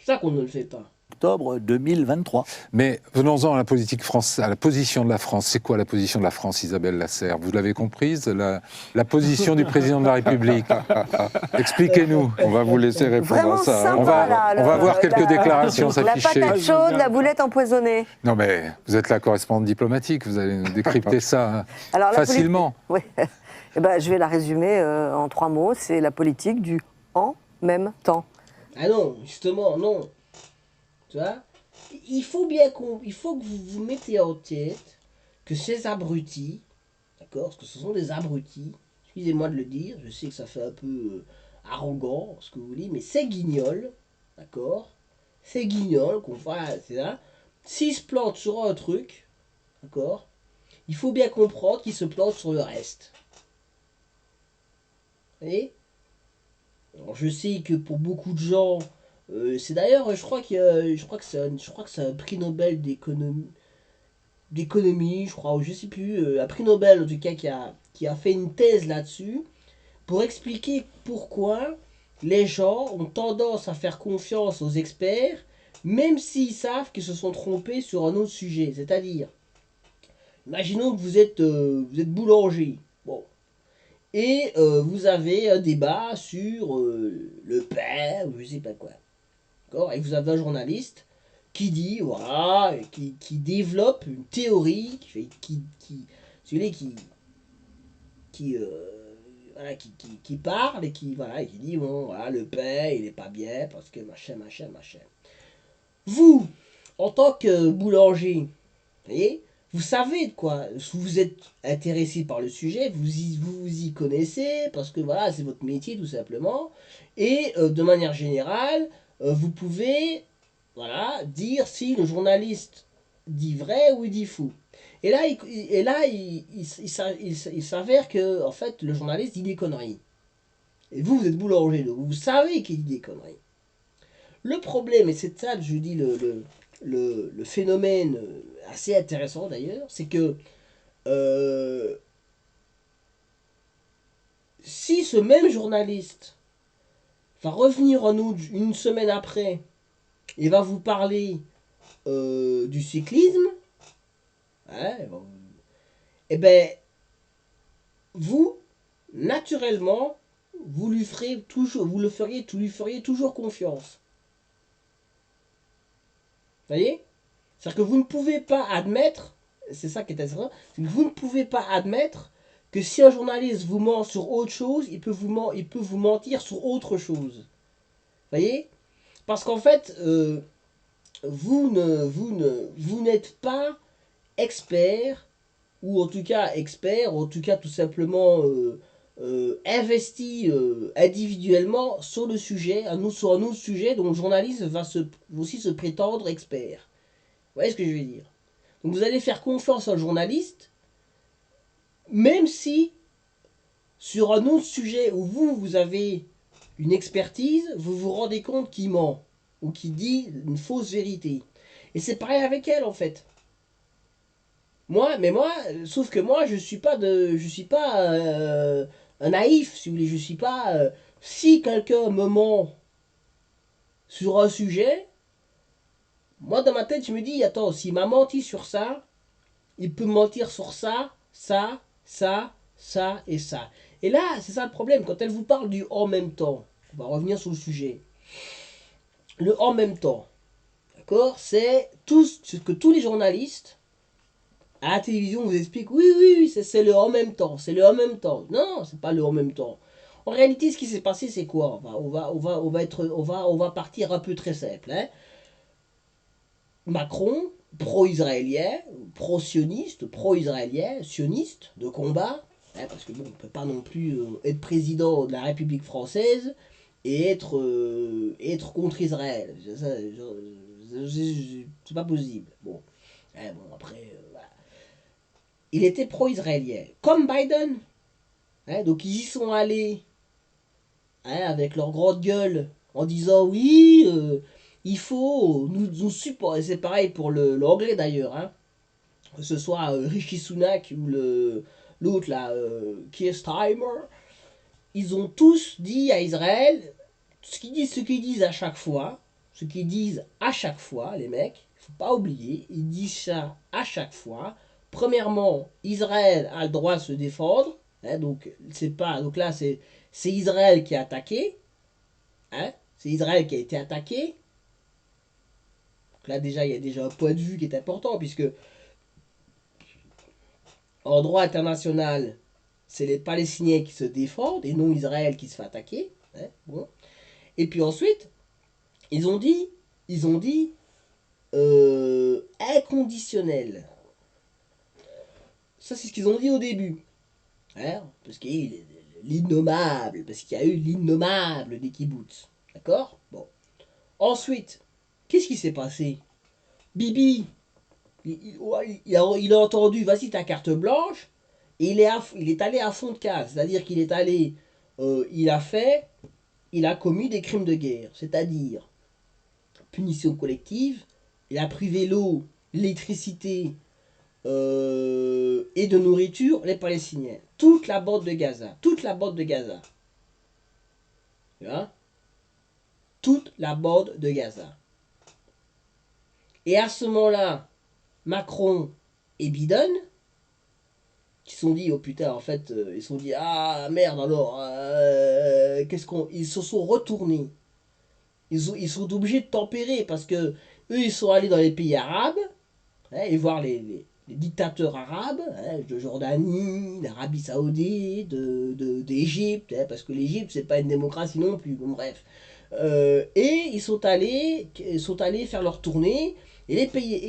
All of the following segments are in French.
C'est ça qu'on ne le fait pas. Octobre 2023. Mais venons-en à la politique française, à la position de la France. C'est quoi la position de la France, Isabelle Lasserre? Vous l'avez comprise, la position du président de la République. Expliquez-nous. On va vous laisser répondre Vraiment à ça. sympa, On va, là, on va voir quelques déclarations La s'afficher. patate chaude, la boulette empoisonnée. Non mais vous êtes la correspondante diplomatique, vous allez nous décrypter ça Alors, la facilement. Oui. Eh ben, je vais la résumer en 3 mots. C'est la politique du en même temps. Ah non, justement, non. Tu vois, il faut que vous vous mettez en tête que ces abrutis, d'accord, parce que ce sont des abrutis, excusez-moi de le dire, je sais que ça fait un peu arrogant, ce que vous voulez, mais ces guignols, d'accord, ces guignols qu'on fait, c'est ça, s'ils se plantent sur un truc, d'accord, il faut bien comprendre qu'ils se plantent sur le reste. Vous voyez? Alors je sais que pour beaucoup de gens, c'est d'ailleurs, je crois que c'est un prix Nobel d'économie, je crois, ou je sais plus, un prix Nobel en tout cas qui a fait une thèse là-dessus pour expliquer pourquoi les gens ont tendance à faire confiance aux experts, même s'ils savent qu'ils se sont trompés sur un autre sujet. C'est-à-dire, imaginons que vous êtes boulanger, bon, et vous avez un débat sur le pain, ou je sais pas quoi. D'accord. Et vous avez un journaliste qui dit, voilà, qui développe une théorie, celui voilà, qui parle et voilà, et qui dit, bon, voilà, le pain, il est pas bien parce que machin, machin, machin. Vous, en tant que boulanger, vous voyez, vous savez de quoi, vous êtes intéressé par le sujet, vous y connaissez, parce que voilà, c'est votre métier tout simplement, et de manière générale, vous pouvez, voilà, dire si le journaliste dit vrai ou il dit faux. Et là, il s'avère que, en fait, le journaliste dit des conneries. Et vous êtes boulanger, donc vous savez qu'il dit des conneries. Le problème, et c'est ça, je dis, le phénomène assez intéressant d'ailleurs, c'est que si ce même journaliste va revenir en août une semaine après et va vous parler du cyclisme, hein, et ben vous, naturellement, vous lui feriez toujours confiance. Vous voyez? C'est-à-dire que vous ne pouvez pas admettre, c'est ça qui est intéressant, c'est que vous ne pouvez pas admettre que si un journaliste vous ment sur autre chose, il peut vous mentir sur autre chose. Vous voyez? Parce qu'en fait, vous n'êtes pas expert, ou en tout cas tout simplement investi individuellement sur le sujet, sur un autre sujet dont le journaliste va aussi se prétendre expert. Vous voyez ce que je veux dire? Donc vous allez faire confiance au journaliste, même si sur un autre sujet où vous avez une expertise, vous vous rendez compte qu'il ment ou qu'il dit une fausse vérité. Et c'est pareil avec elle en fait. Sauf que moi, je suis pas un naïf, si vous voulez. Je suis pas. Si quelqu'un me ment sur un sujet, moi dans ma tête, je me dis, attends, s'il m'a menti sur ça, il peut mentir sur ça, ça, ça, ça et ça. Et là, c'est ça le problème. Quand elle vous parle du en même temps, on va revenir sur le sujet. Le en même temps, d'accord, c'est tout ce que tous les journalistes à la télévision vous expliquent. Oui, oui, oui, c'est le en même temps. C'est le en même temps. Non, c'est pas le en même temps. En réalité, ce qui s'est passé, c'est quoi? On va partir un peu très simple. Hein. Macron, pro-israélien, pro-sioniste, pro-israélien, sioniste de combat, hein, parce que bon, on ne peut pas non plus être président de la République française et être contre Israël. C'est pas possible. Bon, hein, bon après, voilà. Il était pro-israélien, comme Biden. Hein, donc ils y sont allés hein, avec leur grande gueule en disant oui, il faut nous supporter. C'est pareil pour l'anglais d'ailleurs. Hein. Que ce soit Rishi Sunak ou l'autre là, Keir Starmer, ils ont tous dit à Israël ce qu'ils disent à chaque fois. ce qu'ils disent à chaque fois, les mecs, il faut pas oublier, ils disent ça à chaque fois. Premièrement, Israël a le droit de se défendre. Hein, donc, donc là, c'est Israël qui a attaqué. Hein, c'est Israël qui a été attaqué. Donc là, déjà, il y a déjà un point de vue qui est important, puisque en droit international, c'est les Palestiniens qui se défendent et non Israël qui se fait attaquer. Hein, bon. Et puis ensuite, ils ont dit inconditionnel. Ça, c'est ce qu'ils ont dit au début. Hein, parce qu'il y a eu l'innommable, parce qu'il y a eu l'innommable des kibbutz. D'accord. Bon. Ensuite, qu'est-ce qui s'est passé? Bibi, il a entendu, vas-y ta carte blanche, et il est allé à fond de case. C'est-à-dire qu'il est allé, il a commis des crimes de guerre. C'est-à-dire, punition collective, il a privé l'eau, l'électricité et de nourriture les Palestiniens. Toute la bande de Gaza. Toute la bande de Gaza. Tu vois? Toute la bande de Gaza. Et à ce moment-là, Macron et Biden, qui se sont dit, oh putain, en fait, ils se sont dit, ah merde alors, ils se sont retournés. Ils sont obligés de tempérer parce que eux, ils sont allés dans les pays arabes, hein, et voir les dictateurs arabes, hein, de Jordanie, d'Arabie Saoudite, d'Égypte, hein, parce que l'Égypte, c'est pas une démocratie non plus, bon, bref. Et ils sont allés faire leur tournée, et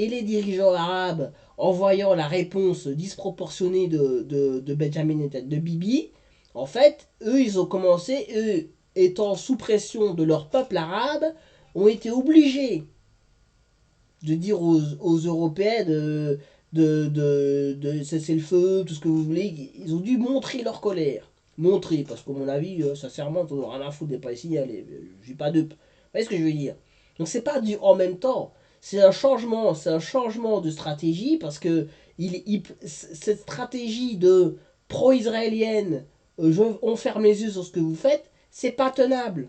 les dirigeants arabes, en voyant la réponse disproportionnée de Benjamin de Bibi, en fait, eux, ils ont commencé, eux, étant sous pression de leur peuple arabe, ont été obligés de dire aux Européens de cesser le feu, tout ce que vous voulez. Ils ont dû montrer leur colère. Montrer, parce qu'à mon avis, sincèrement, on n'aura rien à foutre des Palestiniens. J'ai pas de. Vous voyez ce que je veux dire? Donc c'est pas du en même temps. C'est un changement de stratégie parce que cette stratégie de pro-israélienne, on ferme les yeux sur ce que vous faites, c'est pas tenable.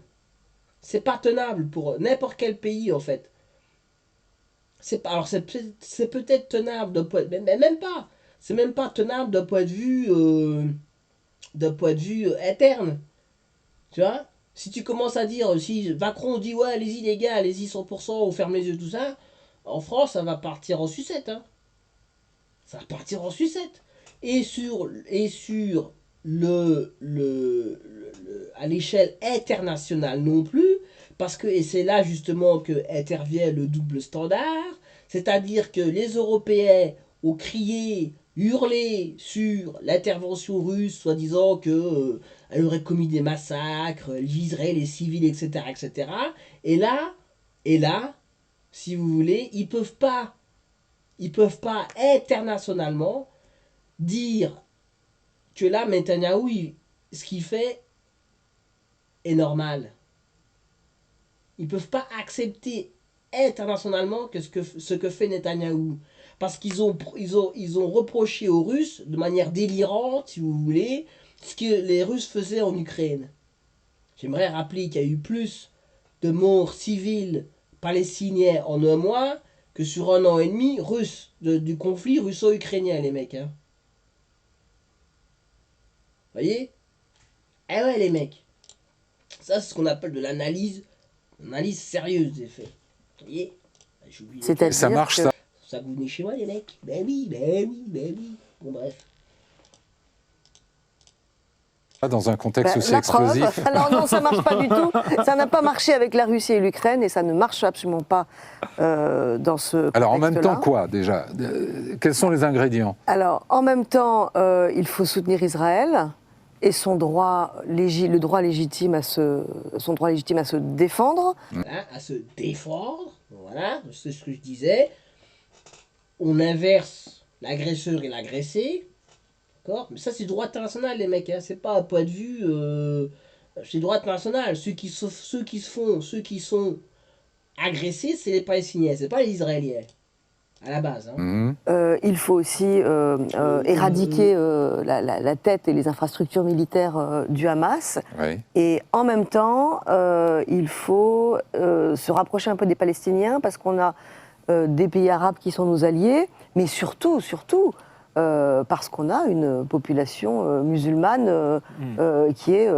C'est pas tenable pour n'importe quel pays en fait. Alors c'est peut-être tenable d'un point de vue, mais même pas. C'est même pas tenable d'un point de vue interne. Tu vois? Si tu commences à dire, si Macron dit ouais, allez-y les gars, allez-y 100%, on ferme les yeux, tout ça, en France, ça va partir en sucette. Hein. Ça va partir en sucette. Et sur à l'échelle internationale non plus, parce que, et c'est là justement que intervient le double standard, c'est-à-dire que les Européens ont crié, hurlé sur l'intervention russe, soi-disant que elle aurait commis des massacres, elle viserait les civils, etc., etc. Et là, si vous voulez, ils peuvent pas internationalement dire que là, Netanyahou, ce qu'il fait est normal. Ils peuvent pas accepter internationalement que ce que fait Netanyahou. Parce qu'ils ont reproché aux Russes, de manière délirante, si vous voulez, ce que les Russes faisaient en Ukraine. J'aimerais rappeler qu'il y a eu plus de morts civiles palestiniens en un mois que sur un an et demi du conflit russo-ukrainien, les mecs. Hein. Vous voyez? Eh ouais, les mecs. Ça, c'est ce qu'on appelle de l'analyse sérieuse des faits. Vous voyez? C'est-à-dire ça marche, ça. Ça vous venez chez moi, les mecs? Ben oui, ben oui, ben oui. Bon, bref. Dans un contexte aussi la explosif. preuve. Alors non, ça marche pas du tout. Ça n'a pas marché avec la Russie et l'Ukraine et ça ne marche absolument pas dans ce contexte-là. Alors en même temps quoi déjà? Quels sont les ingrédients? Alors en même temps, il faut soutenir Israël et son droit légitime à se défendre. Voilà, à se défendre. Voilà, c'est ce que je disais. On inverse l'agresseur et l'agressé. D'accord? Mais ça, c'est droit international, les mecs. Hein. C'est pas un point de vue. C'est droit international. Ceux qui sont agressés, c'est les Palestiniens, c'est pas les Israéliens. à la base. Hein. Mhm. Il faut aussi éradiquer la tête et les infrastructures militaires du Hamas. Oui. Et en même temps, il faut se rapprocher un peu des Palestiniens parce qu'on a des pays arabes qui sont nos alliés, mais surtout, parce qu'on a une population musulmane qui est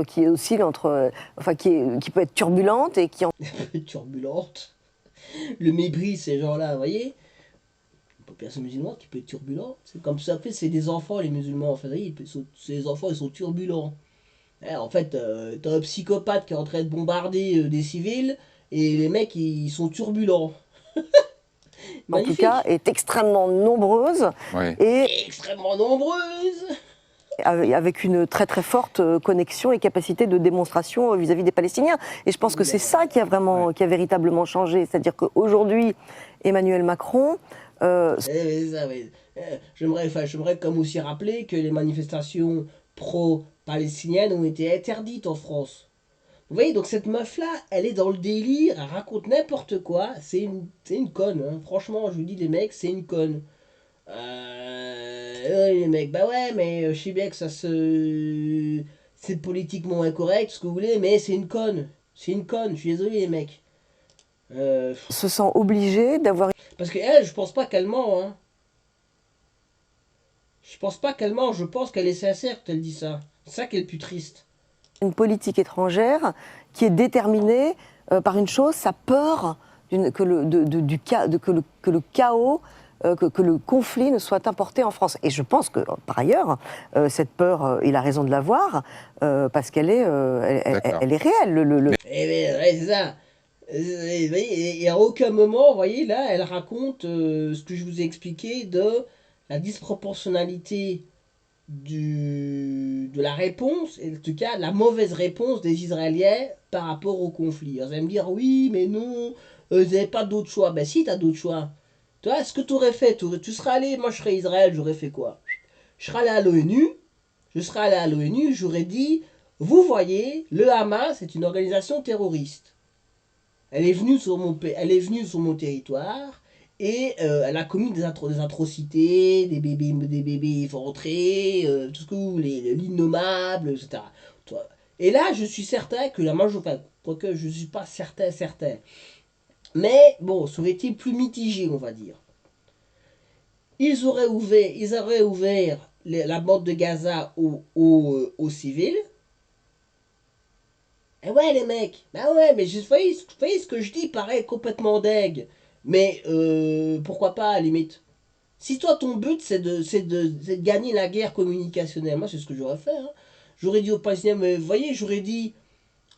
qui oscille entre, enfin qui peut être turbulente et qui Turbulente. Le mépris, ces gens-là, vous voyez. Une population musulmane qui peut être turbulente. C'est comme ça, fait, c'est des enfants, les musulmans. En fait, vous voyez, ces enfants, ils sont turbulents. En fait, t'as un psychopathe qui est en train de bombarder des civils et les mecs, ils sont turbulents. en tout cas est extrêmement nombreuse Oui. et Extrêmement nombreuses. avec une très très forte connexion et capacité de démonstration vis-à-vis des Palestiniens. Et je pense que c'est ça qui a véritablement changé. C'est-à-dire qu'aujourd'hui, Emmanuel Macron... J'aimerais comme aussi rappeler que les manifestations pro-palestiniennes ont été interdites en France. Vous voyez, donc cette meuf-là, elle est dans le délire, elle raconte n'importe quoi. C'est une conne, hein. Franchement, je vous dis, les mecs, c'est une conne. Les mecs, bah ouais, mais je sais bien que ça se. C'est politiquement incorrect, ce que vous voulez, mais c'est une conne. C'est une conne, je suis désolé, les mecs. se sent obligé d'avoir Parce que elle, je pense pas qu'elle ment, hein. Je pense pas qu'elle ment, je pense qu'elle est sincère quand elle dit ça. C'est ça qui est le plus triste. une politique étrangère qui est déterminée par une chose, sa peur que le chaos, que le conflit ne soit importé en France. Et je pense que, par ailleurs, cette peur, il a raison de l'avoir, parce qu'elle est, elle est réelle. Ouais, c'est ça. Et à aucun moment, vous voyez, là, elle raconte ce que je vous ai expliqué de la disproportionnalité de la réponse, et en tout cas la mauvaise réponse des Israéliens par rapport au conflit. Alors, vous allez me dire, oui, mais non, vous n'avez pas d'autre choix. Ben si, tu as d'autres choix. Toi, ce que tu aurais fait, tu serais allé, moi je serais Israël, j'aurais fait quoi? Je serais allé à l'ONU, j'aurais dit, vous voyez, le Hamas est une organisation terroriste. Elle est venue sur mon territoire et elle a commis des atrocités, des bébés effondrés, tout ce que vous voulez, l'innommable, etc. Et là, je suis certain que la majorité, enfin, quoique je ne suis pas certain, mais bon, ça aurait été plus mitigé, on va dire. Ils auraient ouvert la bande de Gaza aux civils. Eh ouais, les mecs, bah ouais, mais vous voyez ce que je dis paraît complètement dingue. Mais pourquoi pas, à la limite. Si toi, ton but, c'est de gagner la guerre communicationnelle, moi, c'est ce que j'aurais fait. Hein. J'aurais dit aux Palestiniens, mais vous voyez, j'aurais dit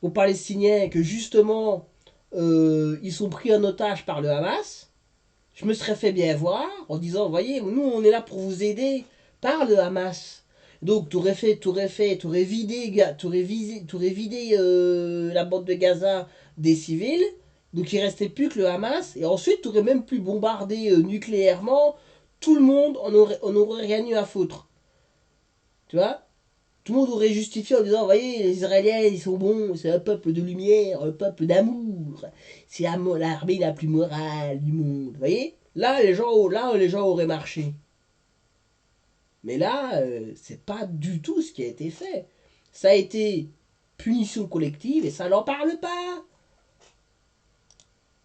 aux Palestiniens que justement, ils sont pris en otage par le Hamas. Je me serais fait bien voir en disant, voyez, nous, on est là pour vous aider par le Hamas. Donc, t'aurais vidé la bande de Gaza des civils. Donc, il restait plus que le Hamas. Et ensuite, t'aurais même pu bombarder nucléairement. Tout le monde, on aurait rien eu à foutre. Tu vois? Tout le monde aurait justifié en disant, voyez, les Israéliens, ils sont bons, c'est un peuple de lumière, un peuple d'amour. C'est l'armée la plus morale du monde. Vous voyez? Là, les gens auraient marché. Mais là, c'est pas du tout ce qui a été fait. Ça a été punition collective et ça n'en parle pas.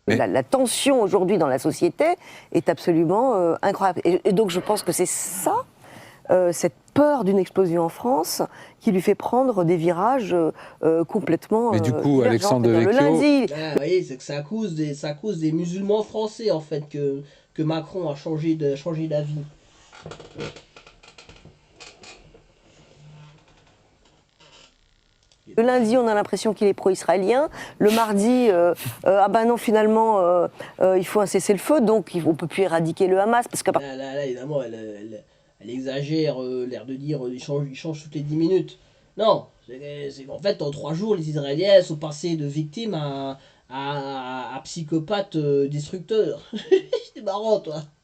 La tension aujourd'hui dans la société est absolument incroyable. Et donc je pense que c'est ça, cette peur d'une explosion en France, qui lui fait prendre des virages complètement. Mais du coup, Alexandre le Devecchio. Vous voyez, c'est que ça cause des musulmans français, en fait, que Macron a changé d'avis. Le lundi, on a l'impression qu'il est pro-israélien. Le mardi, ah ben non, finalement, il faut un cessez-le-feu, donc on ne peut plus éradiquer le Hamas. Parce que... Là, évidemment, elle exagère, l'air de dire il change toutes les 10 minutes. Non, c'est en fait, en 3 jours, les Israéliens sont passés de victimes à psychopathes destructeurs. C'est marrant, toi.